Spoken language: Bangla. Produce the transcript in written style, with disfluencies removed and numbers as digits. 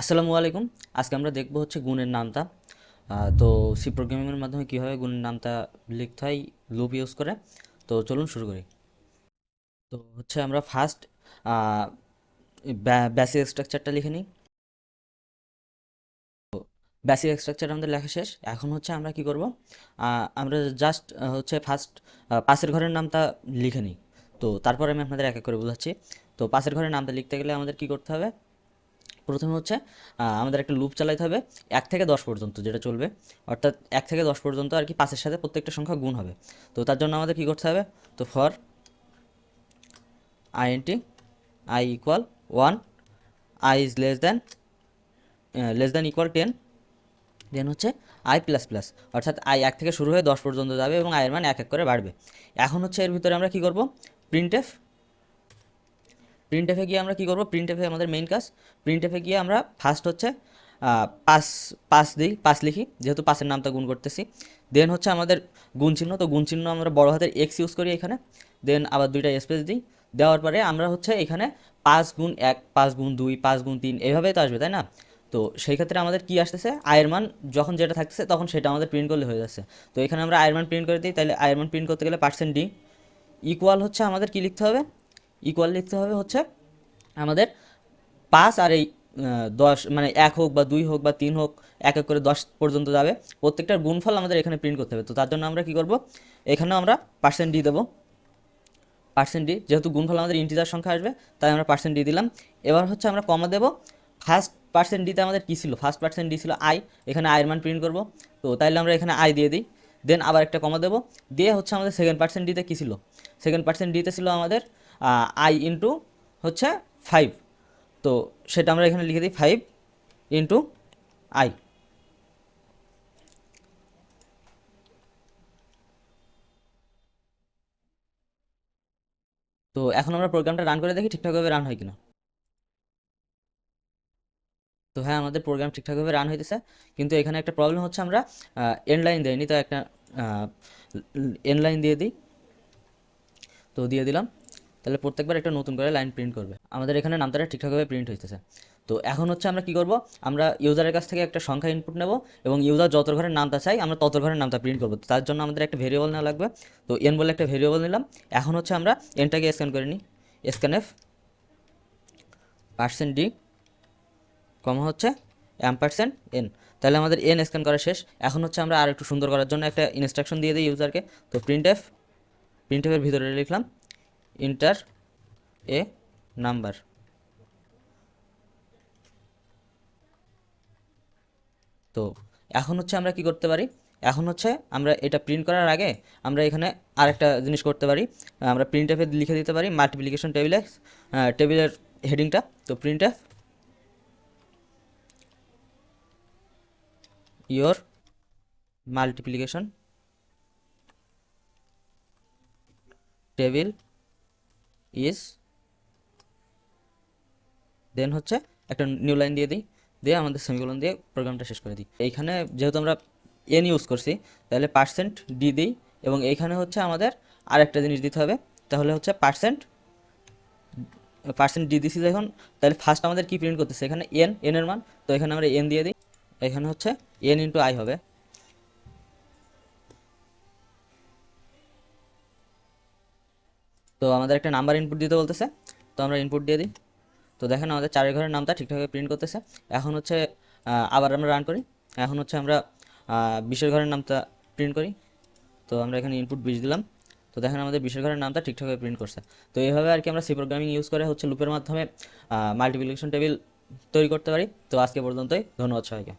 আসসালামু আলাইকুম। আজকে আমরা দেখব হচ্ছে গুণের নামতা। তো সি প্রোগ্রামিংয়ের মাধ্যমে কীভাবে গুণের নামতা লিখতে হয় লুপ ইউজ করে। তো চলুন শুরু করি। তো হচ্ছে আমরা ফার্স্ট বেসিক স্ট্রাকচারটা লিখে নিই। বেসিক স্ট্রাকচার আমাদের লেখা শেষ। এখন হচ্ছে আমরা কি করব, আমরা জাস্ট হচ্ছে ফার্স্ট পাশের ঘরের নামটা লিখে নিই। তো তারপর আমি আপনাদের এক এক করে বোঝাচ্ছি। তো পাশের ঘরের নামটা লিখতে গেলে আমাদের কি করতে হবে, প্রথমে হচ্ছে আমাদের একটা লুপ চালাতে হবে 1 থেকে 10 পর্যন্ত যেটা চলবে, অর্থাৎ 1 থেকে 10 পর্যন্ত আর কি পাশের সাথে প্রত্যেকটা সংখ্যা গুণ হবে। তো তার জন্য আমাদের কী করতে হবে, তো for int I equal 1, I is less than equal 10, দেন হচ্ছে আই প্লাস প্লাস, অর্থাৎ আই 1 থেকে শুরু হয়ে 10 পর্যন্ত যাবে এবং আয়ের মান এক এক করে বাড়বে। এখন হচ্ছে এর ভিতরে আমরা কী করব, প্রিন্টএফ প্রিন্টএফে গিয়ে আমরা কী করবো, প্রিন্টএফে আমাদের মেইন কাজ। প্রিন্টএফে গিয়ে আমরা ফার্স্ট হচ্ছে পাস পাস লিখি, যেহেতু পাসের নামটা গুণ করতেছি। দেন হচ্ছে আমাদের গুণ চিহ্ন, তো গুণ চিহ্ন আমরা বড় হাতের এক্স ইউজ করি এখানে। দেন আবার 2টা স্পেস দিই। দেওয়ার পরে আমরা হচ্ছে এখানে 5 গুণ 1, 5 গুণ 2, 5 গুণ 3 এভাবেই তো আসবে, তাই না? তো সেই ক্ষেত্রে আমাদের কি আসতেছে, আয়ের মান যখন যেটা থাকতেছে তখন সেটা আমাদের প্রিন্ট করলে হয়ে যাচ্ছে। তো এখানে আমরা আয়ের মান প্রিন্ট করে দিই, তাহলে আয়ের মান প্রিন্ট করতে গেলে %d ইকুয়াল হচ্ছে আমাদের কি লিখতে হবে, ইকুয়াল লিখতে হবে হচ্ছে আমাদের 5 আর এই 10, মানে 1 হোক বা 2 হোক বা 3 হোক, এক এক করে 10 পর্যন্ত যাবে, প্রত্যেকটার গুণফল আমাদের এখানে প্রিন্ট করতে হবে। তো তার জন্য আমরা কি করব, এখানেও আমরা %d দেবো। %d যেহেতু গুণফল আমাদের ইন্টিজার সংখ্যা আসবে, তাই আমরা %d দিলাম। এবার হচ্ছে আমরা কমা দেবো। ফার্স্ট %dতে আমাদের কী ছিল, ফার্স্ট %d ছিল আই, এখানে আয়ের মান প্রিন্ট করব। তো তাইলে আমরা এখানে আই দিয়ে দিই। দেন আবার একটা কমা দেবো, দিয়ে হচ্ছে আমাদের সেকেন্ড %dতে কী ছিল, সেকেন্ড %dতে ছিল আমাদের আই ইন্টু হচ্ছে 5। তো সেটা আমরা এখানে লিখে দিই 5 ইন্টু আই। তো এখন আমরা প্রোগ্রামটা রান করে দেখি ঠিকঠাকভাবে রান হয় কিনা। তো হ্যাঁ, আমাদের প্রোগ্রাম ঠিকঠাকভাবে রান হইতেছে, কিন্তু এখানে একটা প্রবলেম হচ্ছে, আমরা এন্ড লাইন দেয়নি। তো একটা এন্ড লাইন দিয়ে দিই। তো দিয়ে দিলাম, তাহলে প্রত্যেকবার একটা নতুন করে লাইন প্রিন্ট করবে। আমাদের এখানে নামটা ঠিকঠাকভাবে প্রিন্ট হইতেছে। তো এখন হচ্ছে আমরা কি করব, আমরা ইউজারের কাছ থেকে একটা সংখ্যা ইনপুট নেব এবং ইউজার যত ঘরের নামটা চাই আমরা তত ঘরের নামটা প্রিন্ট করব। তার জন্য আমাদের একটা ভেরিয়েবল নেওয়া লাগবে। তো এন বলে একটা ভেরিয়েবল নিলাম। এখন হচ্ছে আমরা এনটাকে স্ক্যান করে নিই, স্ক্যানএফ %d কমা হচ্ছে %n। তাহলে আমাদের এন স্ক্যান করা শেষ। এখন হচ্ছে আমরা আর একটু সুন্দর করার জন্য একটা ইনস্ট্রাকশন দিয়ে দিই ইউজারকে। তো প্রিন্টএফের ভিতরে লিখলাম ইন্টার এ নাম্বার। তো এখন হচ্ছে আমরা কি করতে পারি, এখন হচ্ছে আমরা এটা প্রিন্ট করার আগে আমরা এখানে আরেকটা জিনিস করতে পারি। আমরা প্রিন্টএফে লিখে দিতে পারি মাল্টিপ্লিকেশন টেবিলের হেডিংটা। তো printf your multiplication table is, then হচ্ছে একটা নিউ লাইন দিয়ে দিই, দিয়ে আমাদের সেমিকোলন দিয়ে প্রোগ্রামটা শেষ করে দিই। এইখানে যেহেতু আমরা এন ইউজ করছি, তাহলে %d দিই এবং এইখানে হচ্ছে আমাদের আরেকটা জিনিস দিতে হবে। তাহলে হচ্ছে % d দিছি যখন, তাহলে ফার্স্ট আমাদের কি প্রিন্ট করতেছে, এখানে এন এর মান। তো এখানে আমরা এন দিয়ে দিই, এখানে হচ্ছে এন ইন্টু আই হবে। তো আমাদের একটা নাম্বার ইনপুট দিতে বলতেছে, তো আমরা ইনপুট দিয়ে দিই। তো দেখেন আমাদের 4 ঘরের নামটা ঠিকঠাকভাবে প্রিন্ট করতেছে। এখন হচ্ছে আবার আমরা রান করি। এখন হচ্ছে আমরা 20 ঘরের নামটা প্রিন্ট করি। তো আমরা এখানে ইনপুট 20 দিলাম। তো দেখেন আমাদের 20 ঘরের নামটা ঠিকঠাকভাবে প্রিন্ট করছে। তো এইভাবে আর কি আমরা সি প্রোগ্রামিং ইউজ করে হচ্ছে লুপের মাধ্যমে মাল্টিপ্লিকেশন টেবিল তৈরি করতে পারি। তো আজকে পর্যন্তই, ধন্যবাদ সবাইকে।